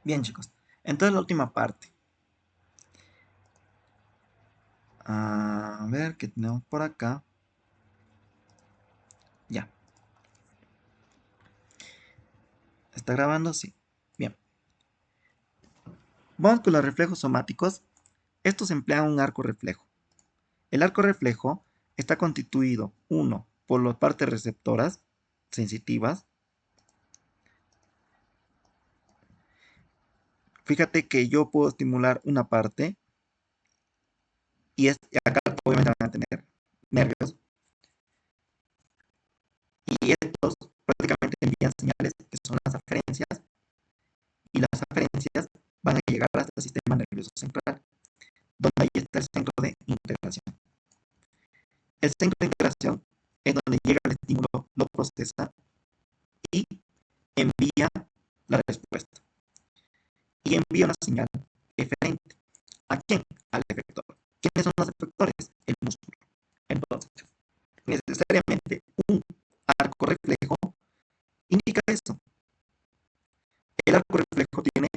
Bien, chicos. Entonces la última parte. A ver, ¿qué tenemos por acá? Ya. ¿Está grabando? Sí. Bien. Vamos con los reflejos somáticos. Estos emplean un arco reflejo. El arco reflejo está constituido, uno, por las partes receptoras sensitivas. Fíjate que yo puedo estimular una parte y acá obviamente van a tener nervios y estos prácticamente envían señales que son las aferencias y las aferencias van a llegar hasta el sistema nervioso central, donde ahí está el centro de integración. El centro de integración es donde llega el estímulo, lo procesa y envía la respuesta. Y envía una señal eferente. ¿A quién? Al efector. ¿Quiénes son los efectores? El músculo. Entonces, necesariamente un arco reflejo indica eso. El arco reflejo tiene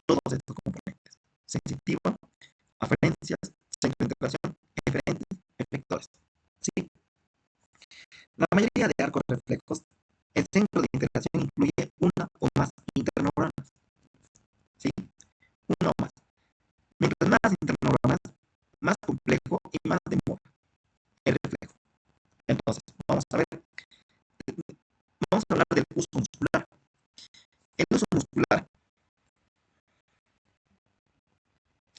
todos estos componentes: sensitiva, aferencias, centro de integración, eferentes, efectores. ¿Sí? La mayoría de arcos reflejos, el centro de integración incluye una o más interneuronas. ¿Sí? Una o más. Mientras más interneuronas, más complejo y más demora el reflejo. Entonces, vamos a hablar del uso muscular. El uso muscular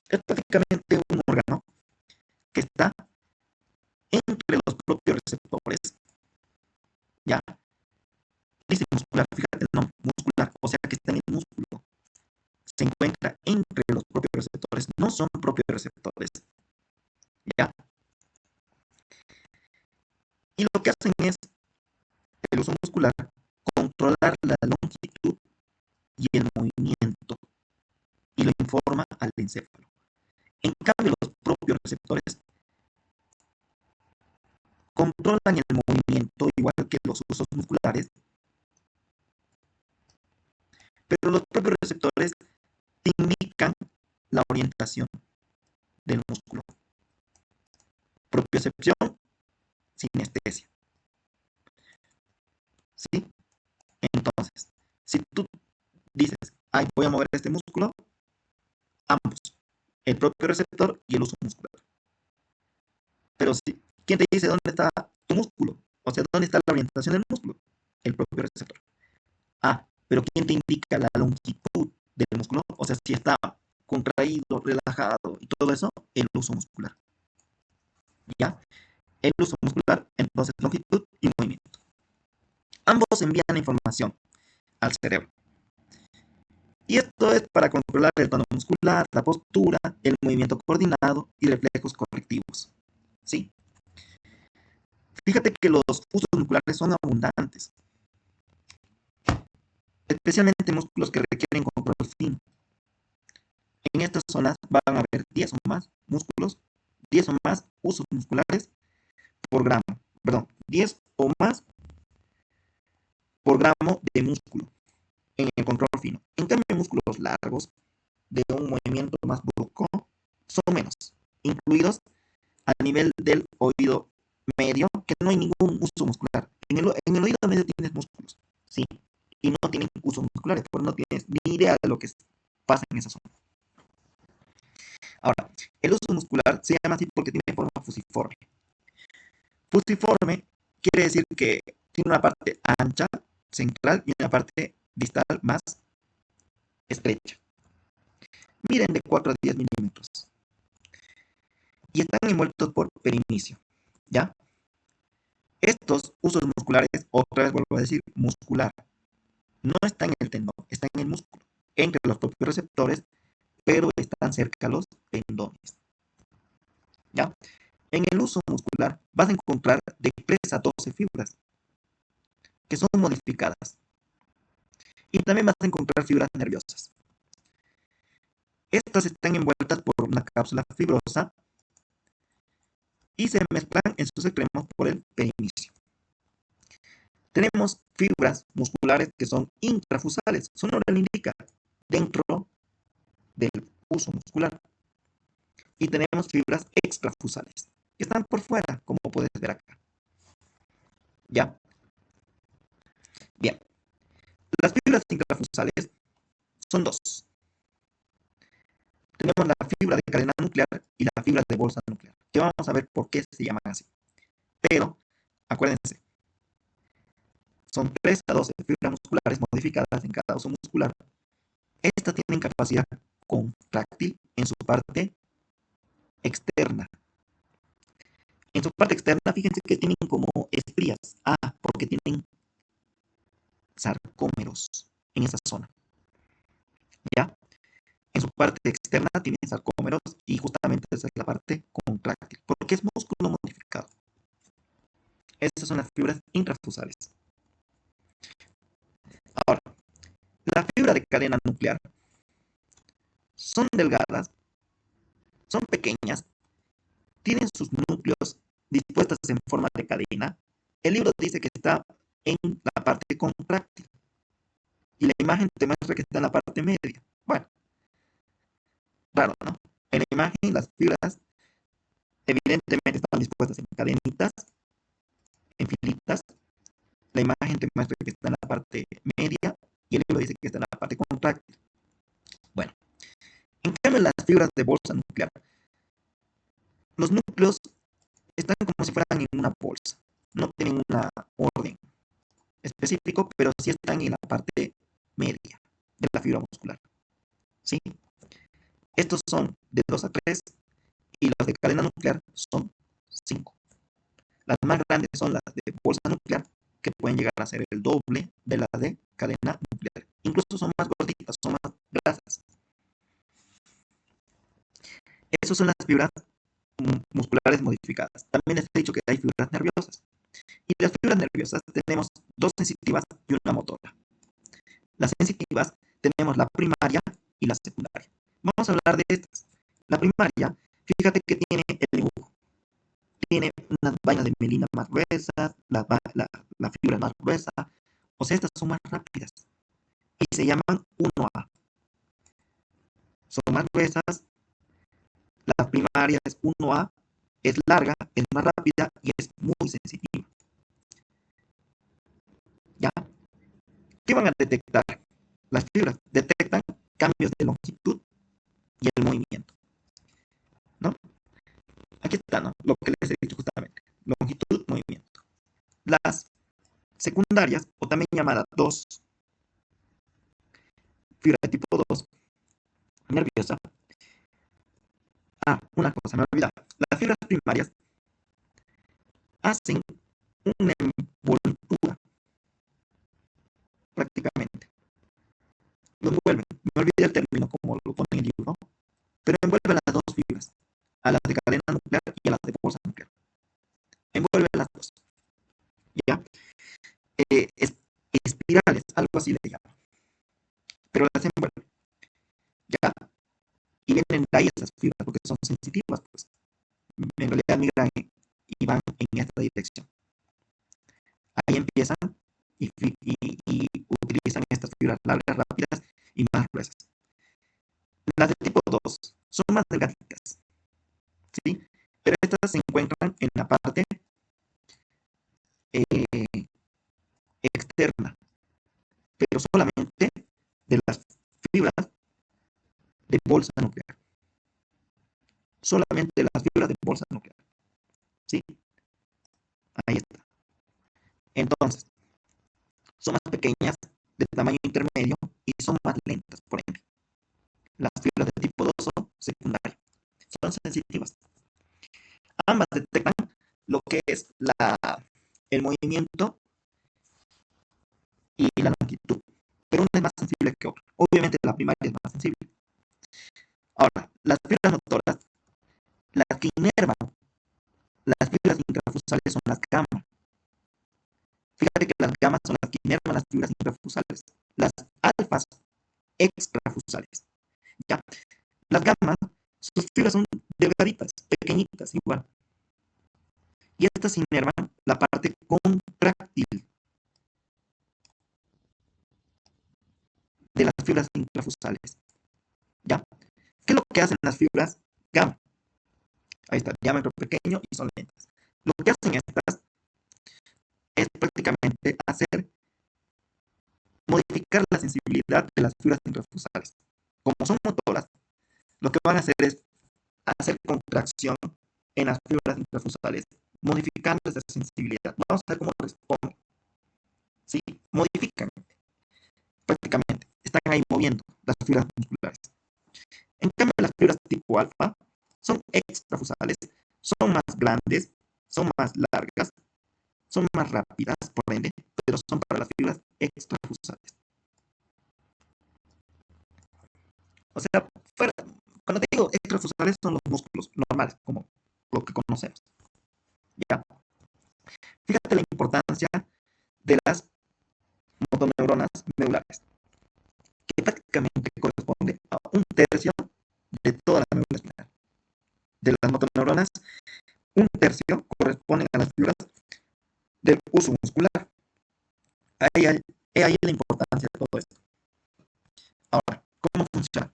es prácticamente un órgano que está entre los propios receptores. Ya, dice muscular, fíjate, no, muscular, o sea que está en el músculo. Se encuentra entre los propios receptores, no son propios receptores. Ya, y lo que hacen es el uso muscular, controlar la longitud y el movimiento y lo informa al encéfalo. En cambio, los propios receptores controlan el movimiento igual que los usos musculares, pero los propios receptores te indican la orientación del músculo. Propiocepción, sinestesia. ¿Sí? Entonces, si tú dices, ay, voy a mover este músculo, ambos, el propio receptor y el uso muscular. Pero si, ¿quién te dice dónde está tu músculo? O sea, ¿dónde está la orientación del músculo? El propio receptor. Ah, pero ¿quién te indica la longitud del músculo? O sea, si está contraído, relajado y todo eso, el uso muscular. ¿Ya? El uso muscular, entonces longitud y movimiento. Ambos envían información al cerebro. Y esto es para controlar el tono muscular, la postura, el movimiento coordinado y reflejos correctivos. ¿Sí? Fíjate que los usos musculares son abundantes, especialmente músculos que requieren control fino. En estas zonas van a haber 10 o más músculos, 10 o más usos musculares por gramo, perdón, 10 o más por gramo de músculo en el control fino. En cambio, músculos largos de un movimiento más brusco son menos, incluidos a nivel del oído medio, que no hay ningún uso muscular. En el oído medio tienes músculos, sí, y no tienen usos musculares, porque no tienes ni idea de lo que pasa en esa zona. Ahora, el uso muscular se llama así porque tiene forma fusiforme. Fusiforme quiere decir que tiene una parte ancha, central, y una parte distal más estrecha. Miden de 4 a 10 milímetros. Y están envueltos por perinicio. ¿Ya? Estos usos musculares, otra vez vuelvo a decir, muscular, no está en el tendón, está en el músculo, entre los propios receptores, pero están cerca los tendones. ¿Ya? En el uso muscular vas a encontrar de 3 a 12 fibras que son modificadas. Y también vas a encontrar fibras nerviosas. Estas están envueltas por una cápsula fibrosa y se mezclan en sus extremos por el perinicio. Tenemos fibras musculares que son intrafusales, su nombre lo indica, dentro del uso muscular. Y tenemos fibras extrafusales, que están por fuera, como puedes ver acá. ¿Ya? Bien. Las fibras intrafusales son dos. Tenemos la fibra de cadena nuclear y la fibra de bolsa nuclear, que vamos a ver por qué se llaman así. Pero, acuérdense, son 3 a 12 fibras musculares modificadas en cada uso muscular. Estas tienen capacidad contráctil en su parte externa. En su parte externa, fíjense que tienen como estrías. Porque tienen sarcómeros en esa zona. ¿Ya? En su parte externa tienen sarcómeros y justamente esa es la parte contráctil, porque es músculo modificado. Estas son las fibras intrafusales. Ahora, la fibra de cadena nuclear son delgadas, son pequeñas, tienen sus núcleos dispuestos en forma de cadena. El libro dice que está en la parte contráctil y la imagen te muestra que está en la parte media. Bueno, raro, ¿no? En la imagen las fibras evidentemente están dispuestas en cadenitas, en filitas. La imagen te muestra que está en la parte media y el libro dice que está en la parte contráctil. Bueno, en cambio las fibras de bolsa nuclear, los núcleos están como si fueran en una bolsa. No tienen un orden específico, pero sí están en la parte media de la fibra muscular. ¿Sí? Estos son de 2 a 3 y las de cadena nuclear son 5. Las más grandes son las de bolsa nuclear, que pueden llegar a ser el doble de las de cadena nuclear. Incluso son más gorditas, son más grasas. Esas son las fibras musculares modificadas. También les he dicho que hay fibras nerviosas. Y las fibras nerviosas tenemos dos sensitivas y una motora. Las sensitivas tenemos la primaria y la secundaria. Vamos a hablar de estas. La primaria, fíjate que tiene el dibujo. Tiene unas vainas de mielina más gruesas, la fibra más gruesa. O sea, estas son más rápidas. Y se llaman 1A. Son más gruesas. La primaria es 1A. Es larga, es más rápida y es muy sensitiva. ¿Ya? ¿Qué van a detectar? Las fibras detectan cambios de longitud y el movimiento. ¿No? Aquí está, ¿no? Lo que les he dicho justamente. Longitud, movimiento. Las secundarias, o también llamadas 2, fibra de tipo 2, nerviosa. Una cosa, me olvidaba. Las fibras primarias hacen una envoltura, prácticamente. Lo envuelven. Me olvidé el término como lo pone en el libro, pero envuelven las dos fibras, a las de cadena nuclear y a las de bolsa nuclear. Envuelven las dos. ¿Ya? Espirales, algo así le llaman. Pero las envuelven. ¿Ya? Y vienen de ahí esas fibras porque son sensitivas, pues. En realidad migran y van en esta dirección. Ahí empiezan y utilizan estas fibras largas, rápidas y más gruesas. Las de tipo 2 son más delgaditas, ¿sí? Pero estas se encuentran en la parte eh, externa, pero solamente de las fibras de bolsa nuclear. Solamente las fibras de bolsa nuclear. ¿Sí? Ahí está. Entonces, son más pequeñas, de tamaño intermedio y son más lentas, por ende. Las fibras de tipo 2 son secundarias. Son sensitivas. Ambas detectan lo que es el movimiento y la longitud, pero una es más sensible que otra. Obviamente la primaria es más sensible. Ahora, las fibras motoras, las que inervan las fibras intrafusales son las gamas. Fíjate que las gamas son las que inervan las fibras intrafusales. Las alfas extrafusales. ¿Ya? Las gamas, sus fibras son delgaditas, pequeñitas, igual. Y estas inervan la parte contráctil de las fibras intrafusales. ¿Ya? ¿Qué hacen las fibras gamma? Ahí está, diámetro pequeño y son lentas. Lo que hacen estas es prácticamente modificar la sensibilidad de las fibras intrafusales. Como son motoras, lo que van a hacer es hacer contracción en las fibras intrafusales, modificando esa sensibilidad. Vamos a ver cómo responden. ¿Sí? Modifican prácticamente. Están ahí moviendo las fibras musculares. En cambio, las fibras tipo alfa son extrafusales, son más grandes, son más largas, son más rápidas, por ende, pero son para las fibras extrafusales. O sea, cuando te digo extrafusales son los músculos normales, como lo que conocemos. ¿Ya? Fíjate la importancia de las motoneuronas medulares, que prácticamente corresponde a un tercio de toda la médula espinal. De las motoneuronas, un tercio corresponden a las fibras del uso muscular. Ahí la importancia de todo esto. Ahora, ¿cómo funciona?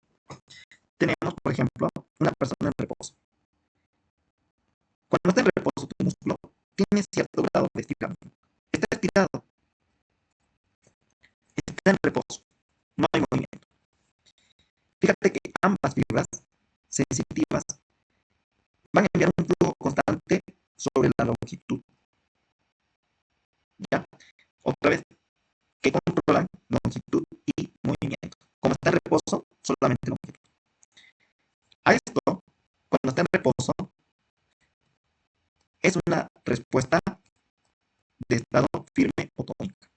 Tenemos, por ejemplo, una persona en reposo. Cuando está en reposo tu músculo, tiene cierto grado de estiramiento. Está estirado, está en reposo, no hay movimiento. Fíjate que ambas fibras sensitivas van a enviar un flujo constante sobre la longitud. ¿Ya? Otra vez, que controlan longitud y movimiento. Como está en reposo, solamente longitud. A esto, cuando está en reposo, es una respuesta de estado firme o tónica.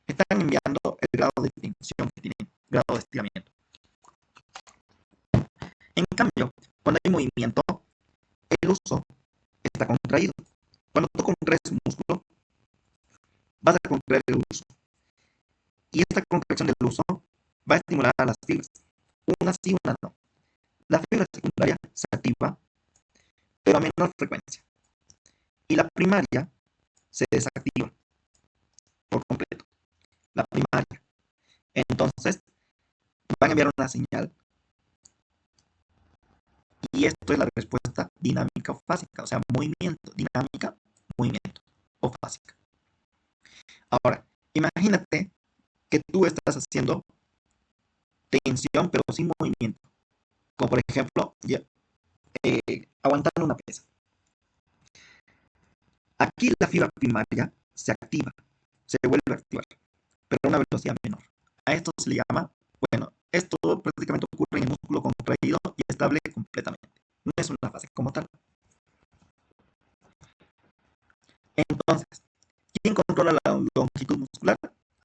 Están enviando el grado de tensión que tienen, grado de estiramiento. En cambio, cuando hay movimiento, el uso está contraído. Cuando tú contraes un músculo, vas a contraer el uso. Y esta contracción del uso va a estimular a las fibras. Una sí, una no. La fibra secundaria se activa, pero a menor frecuencia. Y la primaria se desactiva por completo. La primaria. Entonces, van a enviar una señal. Y esto es la respuesta dinámica o fásica. O sea, movimiento, dinámica, movimiento o fásica. Ahora, imagínate que tú estás haciendo tensión, pero sin movimiento. Como por ejemplo, aguantando una pesa. Aquí la fibra primaria se activa, se vuelve a activar, pero a una velocidad menor. A esto se le llama, bueno, esto prácticamente ocurre en el músculo contraído y estable completamente. No es una fase como tal. Entonces, ¿quién controla la longitud muscular?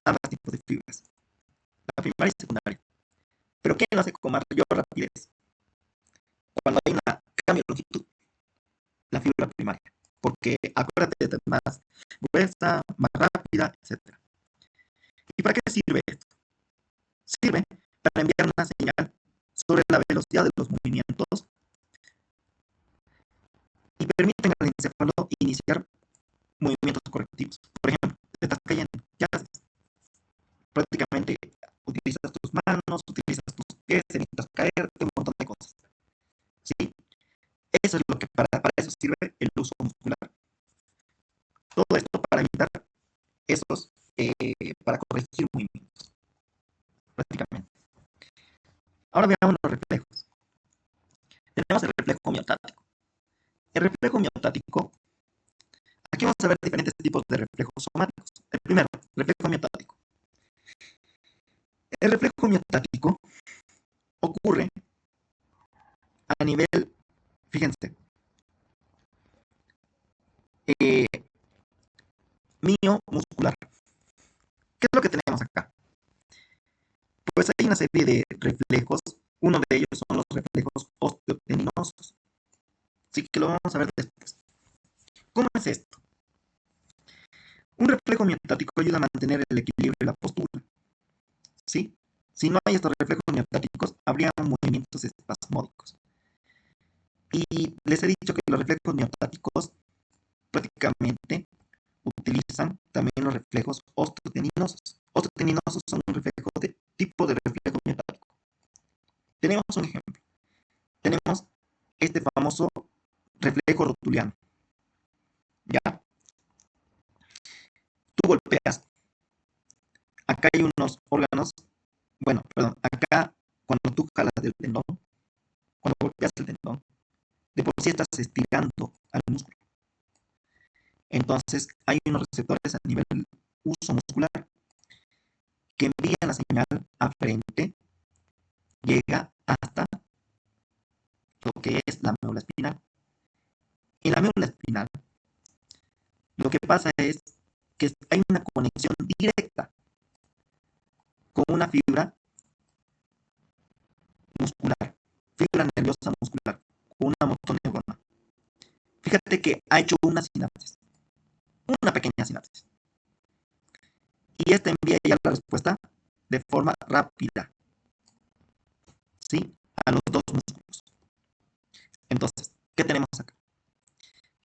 Ambos tipos de fibras, la primaria y secundaria. Pero ¿quién lo hace con mayor rapidez? Cuando hay un cambio de longitud, la fibra primaria. Porque acuérdate de más gruesa, más rápida, etc. ¿Y para qué sirve esto? Sirve para enviar una señal sobre la velocidad de los movimientos y permiten al encéfalo iniciar movimientos correctivos. Por ejemplo, te estás cayendo, ¿qué haces? Prácticamente utilizas tus manos, utilizas tus pies, evitas caerte, un montón de cosas. ¿Sí? Eso es lo que para eso sirve el uso muscular. Todo esto para evitar esos, para corregir movimientos, prácticamente. Ahora veamos los reflejos. Tenemos el reflejo miostático. El reflejo miostático, aquí vamos a ver diferentes tipos de reflejos somáticos. El primero, reflejo miostático. El reflejo miostático ocurre a nivel, fíjense, eh, miomuscular. ¿Qué es lo que tenemos acá? Pues hay una serie de reflejos. Uno de ellos son los reflejos osteotendinosos. Así que lo vamos a ver después. ¿Cómo es esto? Un reflejo miostático ayuda a mantener el equilibrio y la postura. ¿Sí? Si no hay estos reflejos miostáticos, habría movimientos espasmódicos. Y les he dicho que los reflejos miostáticos prácticamente utilizan también los reflejos osteotendinosos. Osteotendinosos son un reflejo de tipo de reflejo miostático. Tenemos un ejemplo. este famoso reflejo rotuliano. ¿Ya? Tú golpeas, acá hay unos órganos, bueno, perdón, acá cuando tú jalas del tendón, cuando golpeas el tendón, de por sí estás estirando al músculo. Entonces hay unos receptores a nivel uso muscular que envían la señal a frente, llega hasta lo que es la médula espinal. En la médula espinal, lo que pasa es que hay una conexión directa con una fibra muscular, fibra nerviosa muscular, con una motoneurona. Fíjate que ha hecho una pequeña sinapsis. Y esta envía ya la respuesta de forma rápida, ¿sí? A los dos músculos. Entonces, ¿qué tenemos acá?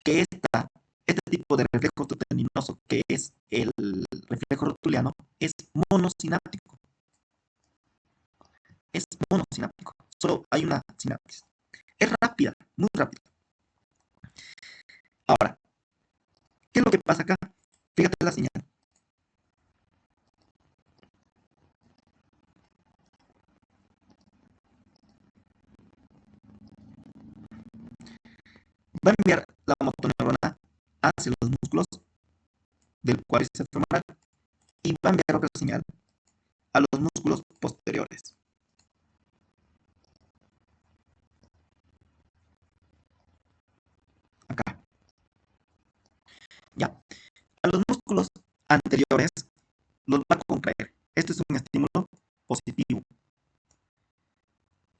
Que este tipo de reflejo tendinoso, que es el reflejo rotuliano, es monosináptico. Es monosináptico. Solo hay una sinapsis. Es rápida, muy rápida. Ahora, ¿qué es lo que pasa acá? Fíjate la señal. Va a enviar la motoneurona hacia los músculos del cuádriceps femoral y va a enviar otra señal a los músculos posteriores. Acá. Ya. A los músculos anteriores los va a contraer. Esto es un estímulo positivo.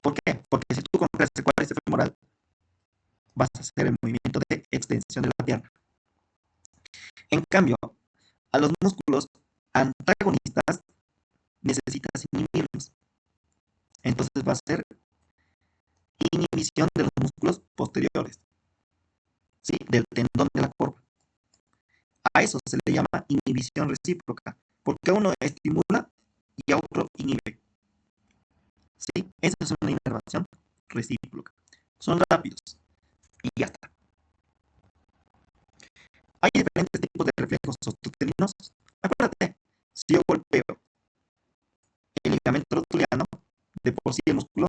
¿Por qué? Porque si tú contraes el cuádriceps femoral, vas a hacer el movimiento de extensión de la pierna. En cambio, a los músculos antagonistas necesitas inhibirlos. Entonces va a ser inhibición de los músculos posteriores, ¿sí? Del tendón de la corva. A eso se le llama inhibición recíproca, porque a uno estimula y a otro inhibe. ¿Sí? Esa es una inervación recíproca. Son rápidos y ya está. Hay diferentes tipos de reflejos osteotendinosos. Acuérdate, si yo golpeo el ligamento rotuliano, de por sí el músculo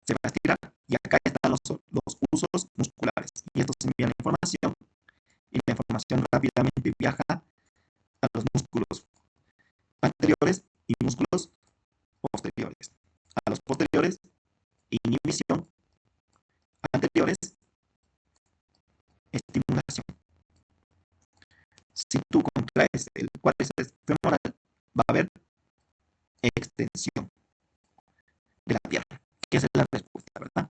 se va a estirar y acá están los usos musculares y estos envían la información y la información rápidamente viaja a los músculos anteriores y músculos posteriores. A los posteriores, inhibición, anteriores, estimulación. Si tú contraes el cuádriceps femoral, va a haber extensión de la pierna, que esa es la respuesta, ¿verdad?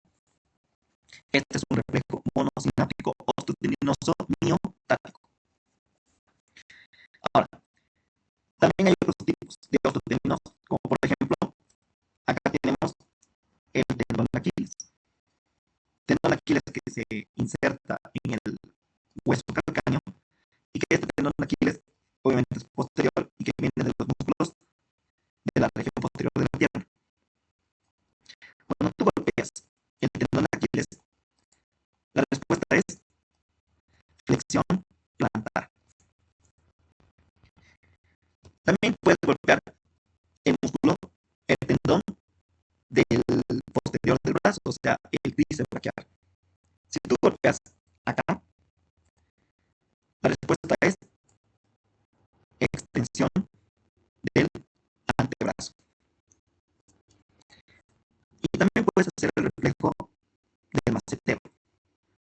Este es un reflejo monosináptico osteotendinoso miotático. Ahora, también hay otros tipos de osteotendinosos, como por ejemplo, acá tenemos el tendón de Aquiles. Tendón de Aquiles que se inserta en el hueso calcáneo y que este tendón de Aquiles obviamente es posterior y que viene de los músculos de la región posterior de la pierna. Cuando tú golpeas el tendón de Aquiles, la respuesta es flexión plantar. También puedes golpear el músculo, el tendón del posterior del brazo, o sea, el tríceps braquial. Si tú golpeas acá, la respuesta es extensión del antebrazo. Y también puedes hacer el reflejo del macetero.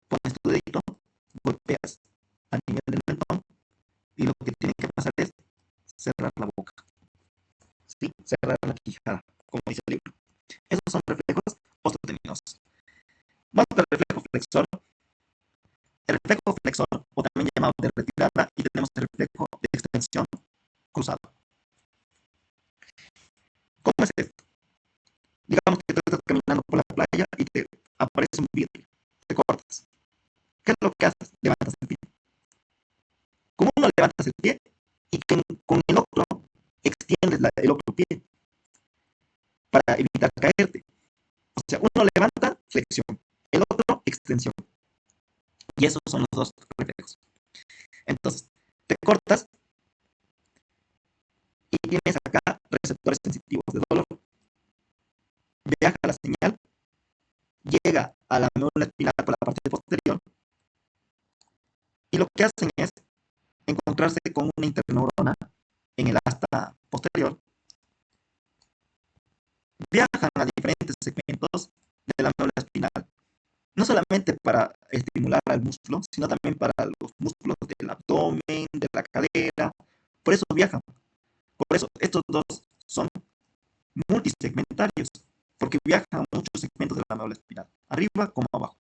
Pones tu dedito, golpeas a nivel del mentón y lo que tiene que pasar es cerrar la boca. ¿Sí? Cerrar la quijada, como dice el libro. Esos son reflejos osteotendinosos. Vamos al reflejo flexor. El reflejo flexor, o también llamado de retirada, y tenemos el reflejo de extensión cruzado. ¿Cómo es esto? Digamos que tú estás caminando por la playa y te aparece un vidrio, te cortas. ¿Qué es lo que haces? Levantas el pie. Como uno levantas el pie y con el otro extiendes el otro pie para evitar caerte. O sea, uno levanta flexión. El otro, extensión. Y esos son los dos reflejos. Entonces, te cortas y tienes acá receptores sensitivos de dolor. Viaja la señal, llega a la médula espinal por la parte posterior y lo que hacen es encontrarse con una interneurona en el asta posterior. Viajan a diferentes segmentos de la médula espinal, no solamente para estimular al músculo, sino también para los músculos del abdomen, de la cadera. Por eso viajan. Por eso estos dos son multisegmentarios, porque viajan a muchos segmentos de la médula espinal, arriba como abajo.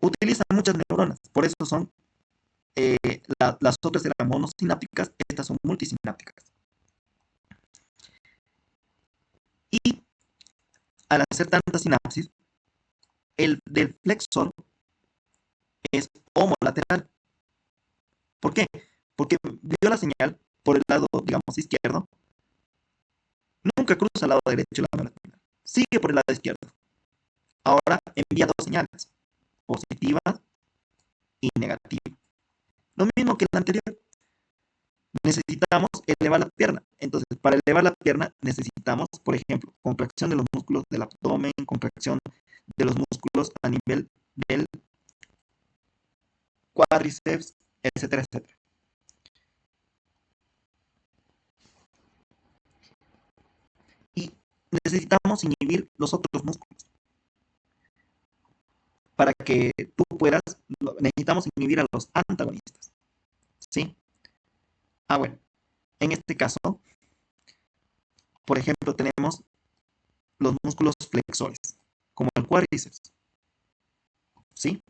Utilizan muchas neuronas, por eso son las otras eran monosinápticas, estas son multisinápticas. Y al hacer tanta sinapsis, el del flexor es homolateral. ¿Por qué? Porque vio la señal por el lado, digamos, izquierdo, nunca cruza al lado derecho de la médula espinal, sigue por el lado izquierdo. Ahora envía dos señales, positiva y negativa. Lo mismo que el anterior. Necesitamos elevar la pierna. Entonces, para elevar la pierna necesitamos, por ejemplo, contracción de los músculos del abdomen, contracción de los músculos a nivel del cuádriceps, etcétera, etcétera. Y necesitamos inhibir los otros músculos. Para que tú puedas, necesitamos inhibir a los antagonistas. ¿Sí? Bueno, en este caso, por ejemplo, tenemos los músculos flexores, como el cuádriceps. ¿Sí?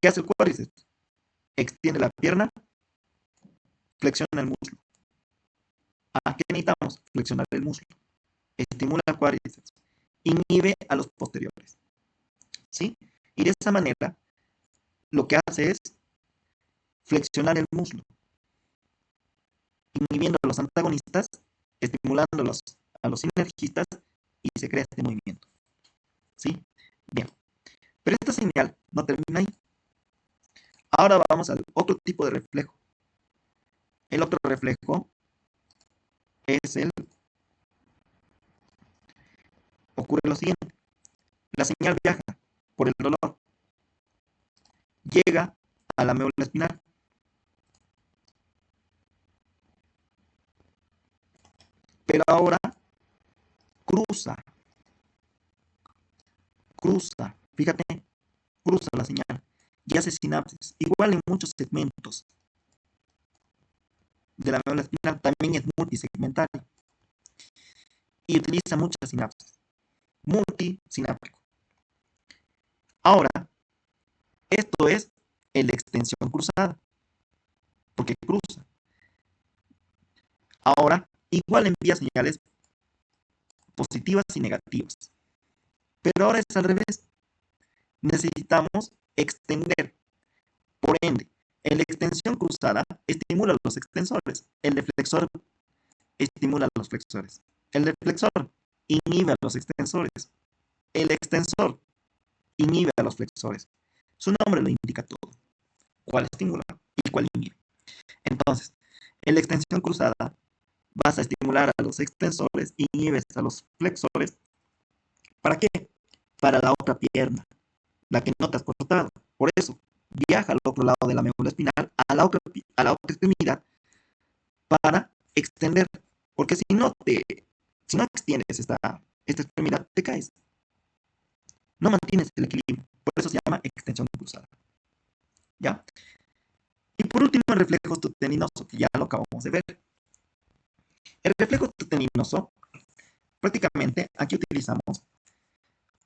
¿Qué hace el cuádriceps? Extiende la pierna, flexiona el músculo. ¿Qué necesitamos? Flexionar el músculo. Estimula el cuádriceps. Inhibe a los posteriores. ¿Sí? Y de esa manera, lo que hace es flexionar el músculo, inhibiendo a los antagonistas, estimulando a los sinergistas y se crea este movimiento. ¿Sí? Bien. Pero esta señal no termina ahí. Ahora vamos al otro tipo de reflejo. El otro reflejo es ocurre lo siguiente. La señal viaja por el dolor, llega a la médula espinal, pero ahora cruza, fíjate, cruza la señal y hace sinapsis, igual en muchos segmentos de la médula espinal, también es multisegmentario y utiliza muchas sinapsis, multisináptico. Ahora, esto es la extensión cruzada, porque cruza. Ahora, igual envía señales positivas y negativas, pero ahora es al revés. Necesitamos extender. Por ende, en la extensión cruzada estimula a los extensores, el deflexor estimula a los flexores, el deflexor inhibe a los extensores, el extensor inhibe a los flexores. Su nombre lo indica todo, cuál estimula y cuál inhibe. Entonces, en la extensión cruzada vas a estimular a los extensores, inhibes a los flexores. ¿Para qué? Para la otra pierna, la que no te has cortado. Por eso, viaja al otro lado de la médula espinal, a la otra extremidad, para extender. Porque si no extiendes esta extremidad, te caes. No mantienes el equilibrio. Por eso se llama extensión cruzada. ¿Ya? Y por último, el reflejo tuteninoso, que ya lo acabamos de ver. El reflejo tuteninoso, prácticamente aquí utilizamos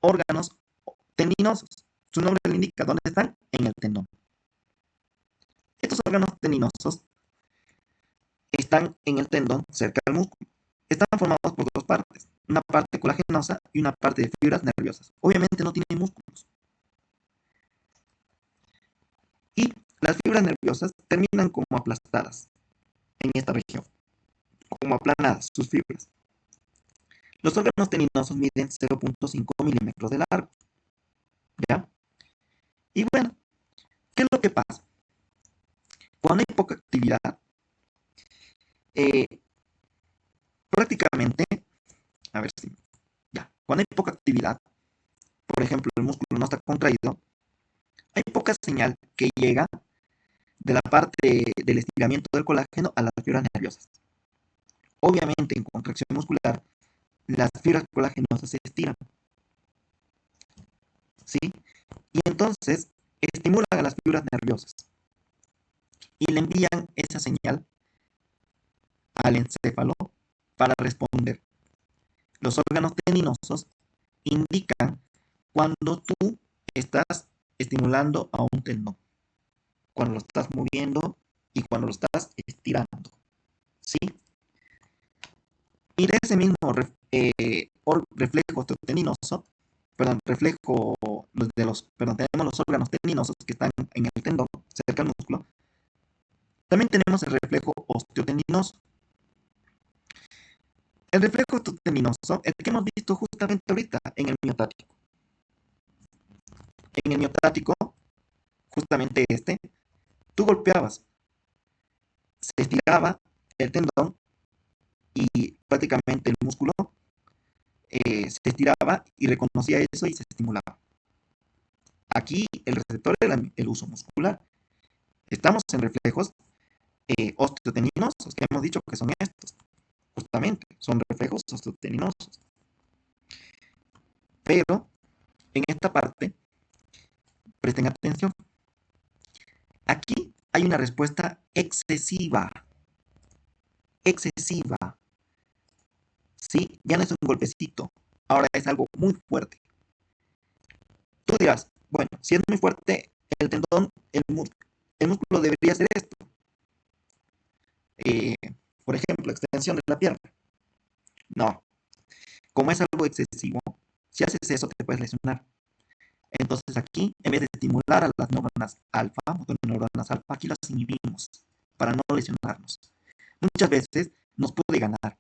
órganos tendinosos. Su nombre le indica dónde están, en el tendón. Estos órganos tendinosos están en el tendón cerca del músculo. Están formados por dos partes, una parte colagenosa y una parte de fibras nerviosas. Obviamente no tienen músculos. Y las fibras nerviosas terminan como aplastadas en esta región, como aplanadas sus fibras. Los órganos teninosos miden 0.5 milímetros de largo, ¿ya? Y bueno, ¿qué es lo que pasa? Cuando hay poca actividad, eh, prácticamente, a ver si, ya, cuando hay poca actividad, por ejemplo, el músculo no está contraído, hay poca señal que llega de la parte del estiramiento del colágeno a las fibras nerviosas. Obviamente, en contracción muscular, las fibras colágenosas se estiran, ¿sí? Y entonces estimulan a las fibras nerviosas y le envían esa señal al encéfalo para responder. Los órganos teninosos indican cuando tú estás estimulando a un tendón, cuando lo estás moviendo y cuando lo estás estirando, ¿sí? Y de ese mismo reflejo osteotendinoso, perdón, reflejo perdón, tenemos los órganos teninosos que están en el tendón, cerca del músculo. También tenemos el reflejo osteotendinoso. El reflejo osteotendinoso, el que hemos visto justamente ahorita en el miotático. En el miotático, justamente tú golpeabas, se estiraba el tendón y prácticamente el músculo se estiraba y reconocía eso y se estimulaba. Aquí el receptor era el uso muscular. Estamos en reflejos osteotendinosos, que hemos dicho que son estos. Justamente, son reflejos osteotendinosos. Pero en esta parte, presten atención. Aquí hay una respuesta excesiva. Excesiva. ¿Sí? Ya no es un golpecito. Ahora es algo muy fuerte. Tú dirás, bueno, si es muy fuerte el tendón, el músculo debería hacer esto. Eh, por ejemplo, extensión de la pierna. No, como es algo excesivo, si haces eso te puedes lesionar. Entonces aquí, en vez de estimular a las neuronas alfa, motoneuronas alfa, aquí las inhibimos para no lesionarnos. Muchas veces nos puede ganar.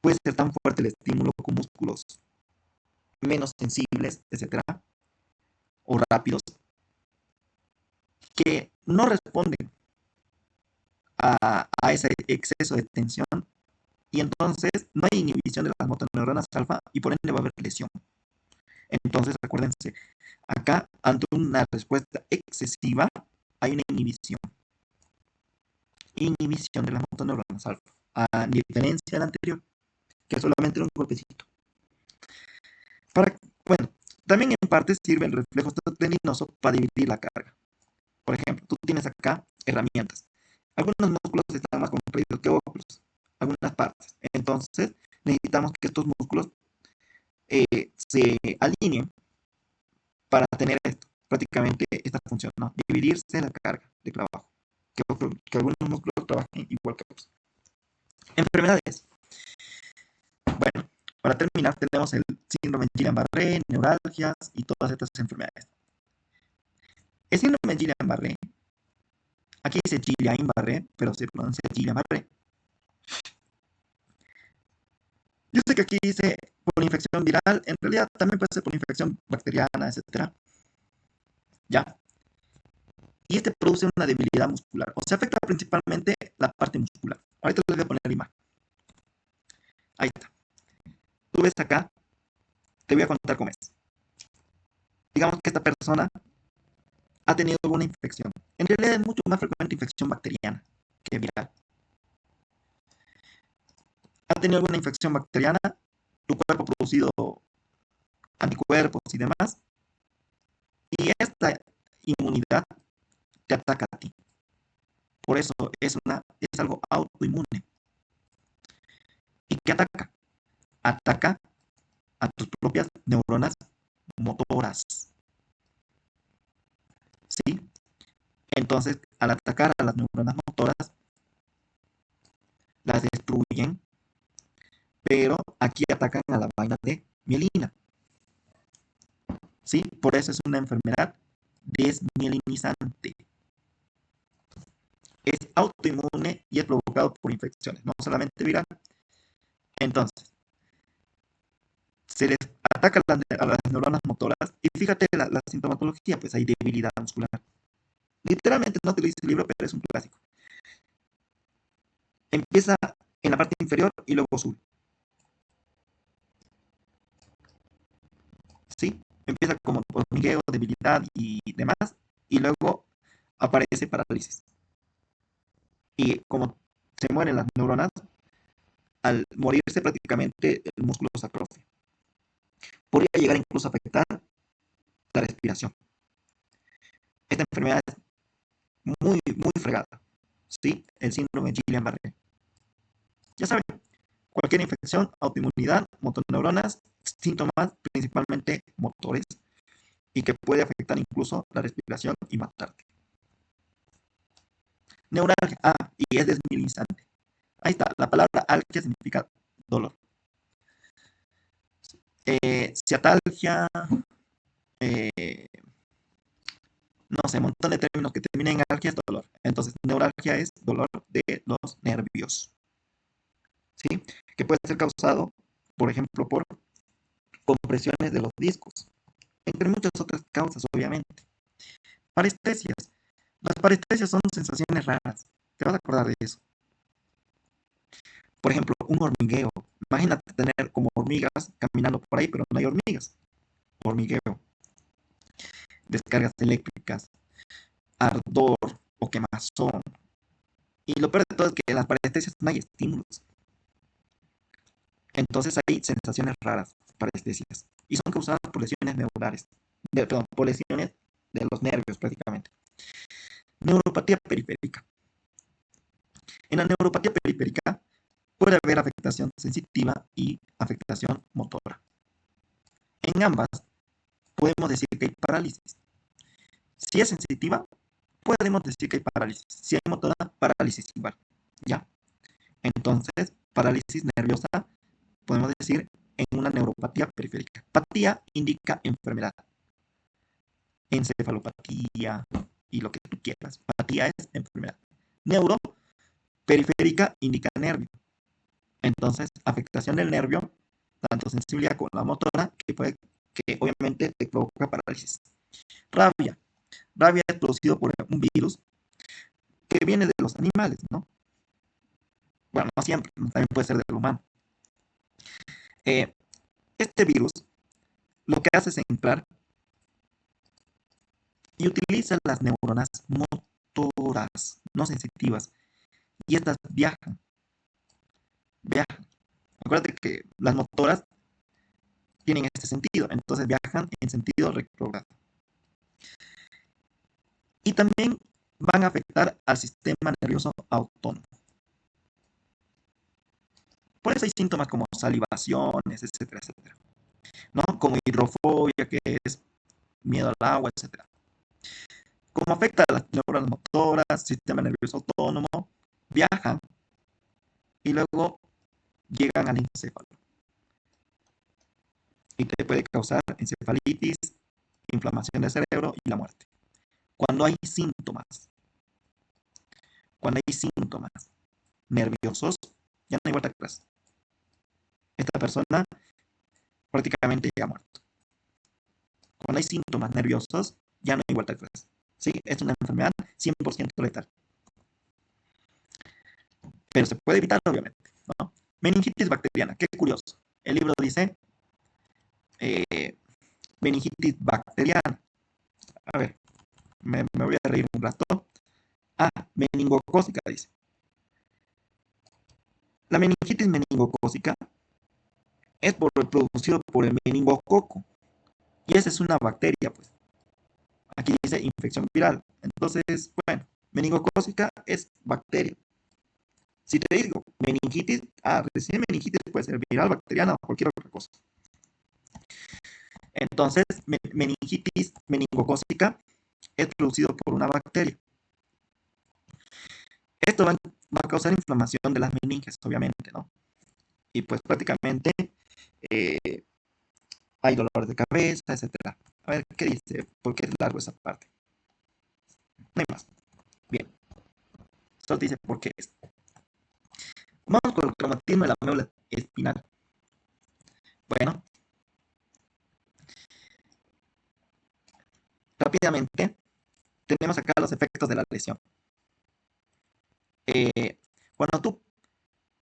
Puede ser tan fuerte el estímulo con músculos menos sensibles, etcétera, o rápidos, que no responden a ese exceso de tensión y entonces no hay inhibición de las motoneuronas alfa y por ende va a haber lesión. Entonces, acuérdense, acá ante una respuesta excesiva hay una inhibición. Inhibición de las motoneuronas alfa, a diferencia del anterior, que solamente era un golpecito. Bueno, también en parte sirve el reflejo tendinoso para dividir la carga. Por ejemplo, tú tienes acá herramientas. Algunos músculos están más contraídos que otros, algunas partes. Entonces, necesitamos que estos músculos se alineen para tener esto, prácticamente esta función, ¿no? Dividirse la carga de trabajo. Que algunos músculos trabajen igual que otros. Enfermedades. Bueno, para terminar, tenemos el síndrome de Guillain-Barré, neuralgias y todas estas enfermedades. El síndrome de Guillain-Barré, aquí dice Guillain-Barré, pero se pronuncia Guillain-Barré. Yo sé que aquí dice por infección viral, en realidad también puede ser por infección bacteriana, etc. ¿Ya? Y este produce una debilidad muscular, o sea, afecta principalmente la parte muscular. Ahorita les voy a poner imagen. Ahí está. Tú ves acá, te voy a contar cómo es. Digamos que esta persona ha tenido alguna infección. En realidad es mucho más frecuente infección bacteriana que viral. Ha tenido alguna infección bacteriana, tu cuerpo ha producido anticuerpos y demás, y esta inmunidad te ataca a ti. Por eso es algo autoinmune. ¿Y qué ataca? Ataca a tus propias neuronas motoras. ¿Sí? Entonces, al atacar a las neuronas motoras, las destruyen, pero aquí atacan a la vaina de mielina. ¿Sí? Por eso es una enfermedad desmielinizante. Es autoinmune y es provocado por infecciones, no solamente viral. Entonces, Se les ataca a las neuronas motoras y fíjate la sintomatología, pues hay debilidad muscular. Literalmente no te lo dice el libro, pero es un clásico. Empieza en la parte inferior y luego sube. ¿Sí? Empieza como hormigueo, debilidad y demás, y luego aparece parálisis. Y como se mueren las neuronas, al morirse prácticamente el músculo se atrofia. Podría llegar incluso a afectar la respiración. Esta enfermedad es muy fregada. ¿Sí? El síndrome de Guillain-Barré. Ya saben, cualquier infección, autoinmunidad, motoneuronas, síntomas principalmente motores y que puede afectar incluso la respiración y matarte. Neuralgia, y es desmilizante. Ahí está, la palabra algia significa dolor. Ciatalgia, eh, no sé, un montón de términos que terminan en algia es dolor. Entonces, neuralgia es dolor de los nervios, ¿sí? Que puede ser causado, por ejemplo, por compresiones de los discos, entre muchas otras causas, obviamente. Parestesias. Las parestesias son sensaciones raras. Te vas a acordar de eso. Por ejemplo, un hormigueo. Imagínate tener como hormigas caminando por ahí, pero no hay hormigas. Hormigueo. Descargas eléctricas, ardor o quemazón. Y lo peor de todo es que en las parestesias no hay estímulos. Entonces hay sensaciones raras, parestesias. Y son causadas por lesiones neurales. Perdón, por lesiones de los nervios prácticamente. Neuropatía periférica. En la neuropatía periférica puede haber afectación sensitiva y afectación motora. En ambas podemos decir que hay parálisis. Si es sensitiva, podemos decir que hay parálisis. Si hay motora, parálisis igual. ¿Ya? Entonces, parálisis nerviosa podemos decir en una neuropatía periférica. Patía indica enfermedad. Encefalopatía y lo que tú quieras. Patía es enfermedad. Neuro, periférica indica nervio. Entonces, afectación del nervio, tanto sensibilidad como la motora, que obviamente te provoca parálisis. Rabia. Rabia es producido por un virus que viene de los animales, ¿no? Bueno, no siempre, también puede ser del humano. Eh, este virus lo que hace es entrar y utiliza las neuronas motoras, no sensitivas, y estas viajan. Acuérdate que las motoras tienen este sentido, entonces viajan en sentido retrógrado. Y también van a afectar al sistema nervioso autónomo. Por eso hay síntomas como salivaciones, etcétera, etcétera, ¿no? Como hidrofobia, que es miedo al agua, etcétera. Como afecta a las neuronas motoras, sistema nervioso autónomo, viajan y luego llegan al encéfalo. Y te puede causar encefalitis, inflamación del cerebro y la muerte. Cuando hay síntomas, cuando hay síntomas nerviosos, ya no hay vuelta atrás. Esta persona prácticamente ya ha muerto. Cuando hay síntomas nerviosos, ya no hay vuelta atrás. ¿Sí? Es una enfermedad 100% letal. Pero se puede evitar, obviamente, ¿no? Meningitis bacteriana, qué curioso. El libro dice eh, meningitis bacteriana. A ver, me voy a reír un rato. Meningocócica, dice. La meningitis meningocócica es producido por el meningococo. Y esa es una bacteria, pues. Aquí dice infección viral. Entonces, bueno, meningocócica es bacteria. Si te digo meningitis, recién meningitis puede ser viral, bacteriana o cualquier otra cosa. Entonces, meningitis meningocócica es producido por una bacteria. Esto va a causar inflamación de las meninges, obviamente, ¿no? Y pues prácticamente eh, hay dolores de cabeza, etcétera. A ver, ¿qué dice? ¿Por qué es largo esa parte? No hay más. Bien. Solo dice por qué es. Vamos con el traumatismo de la médula espinal. Bueno,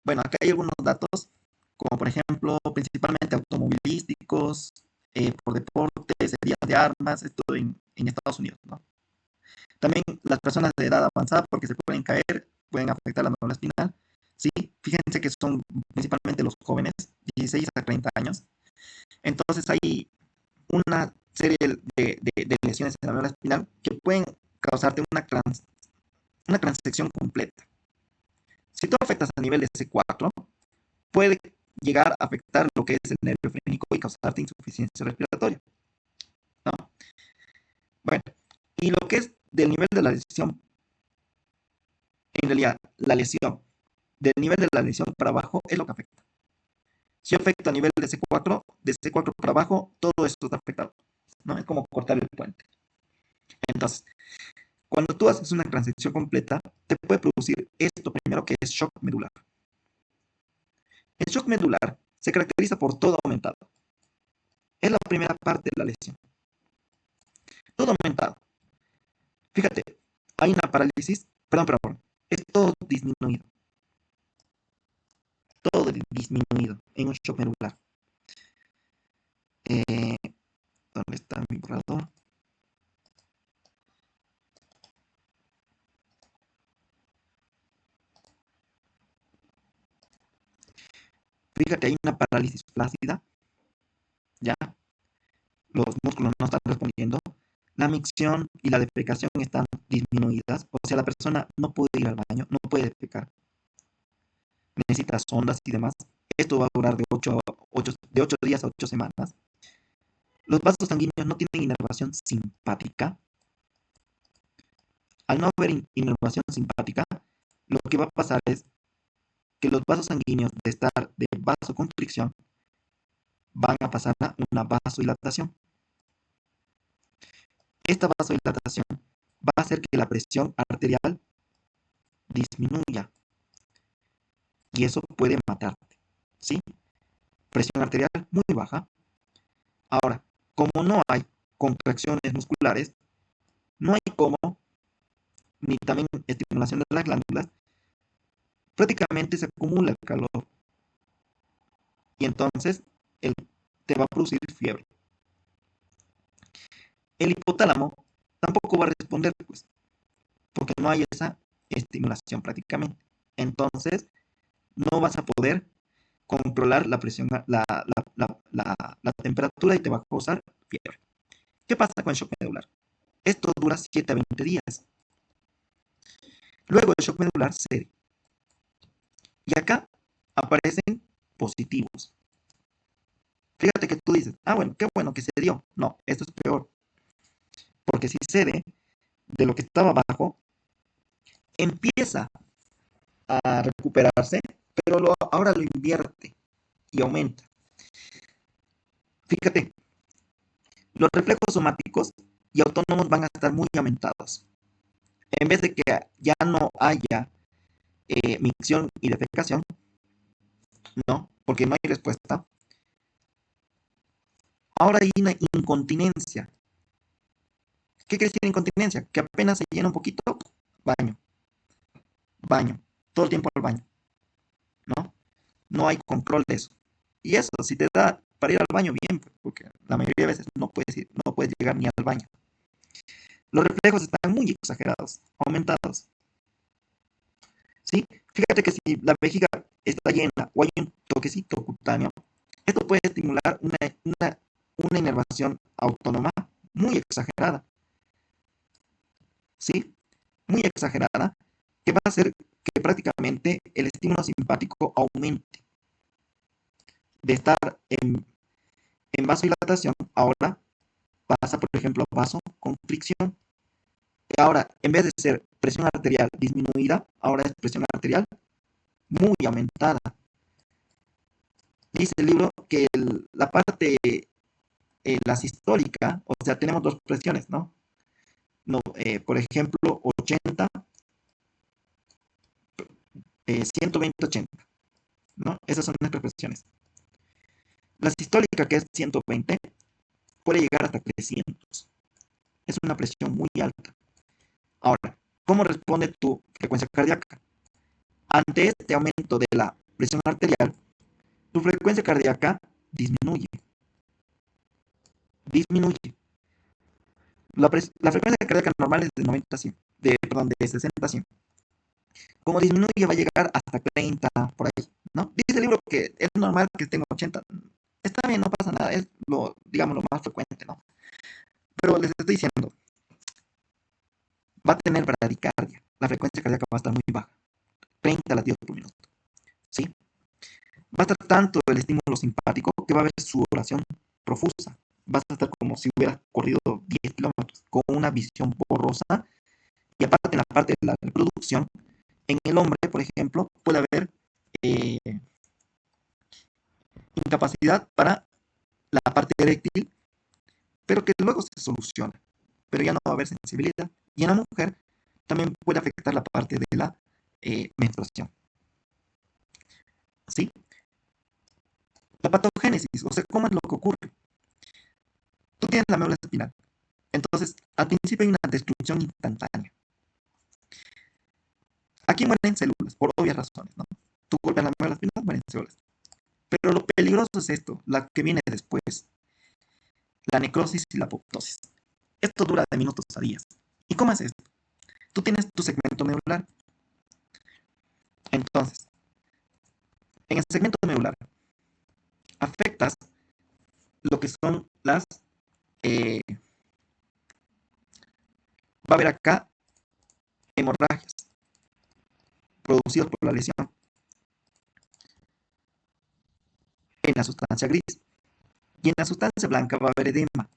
Bueno, acá hay algunos datos, como por ejemplo, principalmente automovilísticos, por deportes, heridas de armas, esto en Estados Unidos, ¿no? También las personas de edad avanzada, porque se pueden caer, pueden afectar la médula espinal. Sí, fíjense que son principalmente los jóvenes, 16 a 30 años. Entonces hay una serie de lesiones en la médula espinal que pueden causarte una transección completa. Si tú afectas a nivel de C4, puede llegar a afectar lo que es el nervio frénico y causarte insuficiencia respiratoria, ¿no? Bueno, y lo que es del nivel de la lesión, en realidad, la lesión, del nivel de la lesión para abajo es lo que afecta. Si afecta a nivel de C4 para abajo, todo esto está afectado, ¿no? Es como cortar el puente. Entonces, cuando tú haces una transección completa, te puede producir esto primero que es shock medular. El shock medular se caracteriza por todo aumentado. Es la primera parte de la lesión. Todo aumentado. Fíjate, hay una parálisis, perdón, es todo disminuido. Todo disminuido en un shock medular. Eh, ¿Dónde está mi borrador? Fíjate, hay una parálisis flácida, ya, los músculos no están respondiendo, la micción y la defecación están disminuidas, o sea, la persona no puede ir al baño, no puede defecar, necesita sondas y demás. Esto va a durar de 8 días a 8 semanas. Los vasos sanguíneos no tienen inervación simpática. Al no haber inervación simpática, lo que va a pasar es que los vasos sanguíneos de estar de vasoconstricción van a pasar a una vasodilatación. Esta vasodilatación va a hacer que la presión arterial disminuya y eso puede matarte, ¿sí? Presión arterial muy baja. Ahora, como no hay contracciones musculares, no hay como, ni también estimulación de las glándulas, prácticamente se acumula el calor y entonces el, te va a producir fiebre. El hipotálamo tampoco va a responder, pues, porque no hay esa estimulación prácticamente. Entonces, no vas a poder controlar la presión, la temperatura y te va a causar fiebre. ¿Qué pasa con el shock medular? Esto dura 7 a 20 días. Luego el shock medular cede. Y acá aparecen positivos. Fíjate que tú dices, ah, bueno, qué bueno que se dio. No, esto es peor. Porque si cede de lo que estaba abajo, empieza a recuperarse, pero ahora lo invierte y aumenta. Fíjate, los reflejos somáticos y autónomos van a estar muy aumentados. En vez de que ya no haya micción y defecación, no, porque no hay respuesta, ahora hay una incontinencia. ¿Qué quiere decir incontinencia? Que apenas se llena un poquito, baño, baño, todo el tiempo al baño, ¿no? No hay control de eso. Y eso, si te da para ir al baño, bien, porque la mayoría de veces no puedes llegar ni al baño. Los reflejos están muy exagerados, aumentados. ¿Sí? Fíjate que si la vejiga está llena o hay un toquecito cutáneo, esto puede estimular una inervación autónoma muy exagerada. ¿Sí? Muy exagerada, que va a hacer que prácticamente el estímulo simpático aumente. De estar en vasodilatación, ahora pasa, por ejemplo, a vasoconstricción. Ahora, en vez de ser presión arterial disminuida, ahora es presión arterial muy aumentada. Dice el libro que la parte, la sistólica, o sea, tenemos dos presiones, ¿no? No, por ejemplo, 80, 120, 80, ¿no? Esas son nuestras presiones. La sistólica, que es 120, puede llegar hasta 300. Es una presión muy alta. Ahora, ¿cómo responde tu frecuencia cardíaca? Ante este aumento de la presión arterial, tu frecuencia cardíaca disminuye. Disminuye. La frecuencia cardíaca normal es de 90 a 100, de 60 a 100. Como disminuye va a llegar hasta 30 por ahí, ¿no? Dice el libro que es normal que tenga 80. Está bien, no pasa nada, es lo, digamos, lo más frecuente, ¿no? Pero les estoy diciendo, va a tener bradicardia, la frecuencia cardíaca va a estar muy baja, 30 latidos por minuto, ¿sí? Va a estar tanto el estímulo simpático que va a haber sudoración profusa, vas a estar como si hubieras corrido 10 kilómetros, con una visión borrosa, y aparte en la parte de la reproducción, en el hombre, por ejemplo, puede haber eh, incapacidad para la parte eréctil, pero que luego se soluciona, pero ya no va a haber sensibilidad. Y en la mujer también puede afectar la parte de la menstruación. ¿Sí? La patogénesis, o sea, ¿cómo es lo que ocurre? Tú tienes la médula espinal, entonces al principio hay una destrucción instantánea. Aquí mueren células, por obvias razones, ¿no? Tú golpeas la médula espinal, mueren células. Pero lo peligroso es esto, la que viene después, la necrosis y la apoptosis. Esto dura de minutos a días. ¿Y cómo es esto? Tú tienes tu segmento medular. Entonces, en el segmento medular, afectas lo que son las... va a haber acá hemorragias producidas por la lesión en la sustancia gris. Y en la sustancia blanca va a haber edema.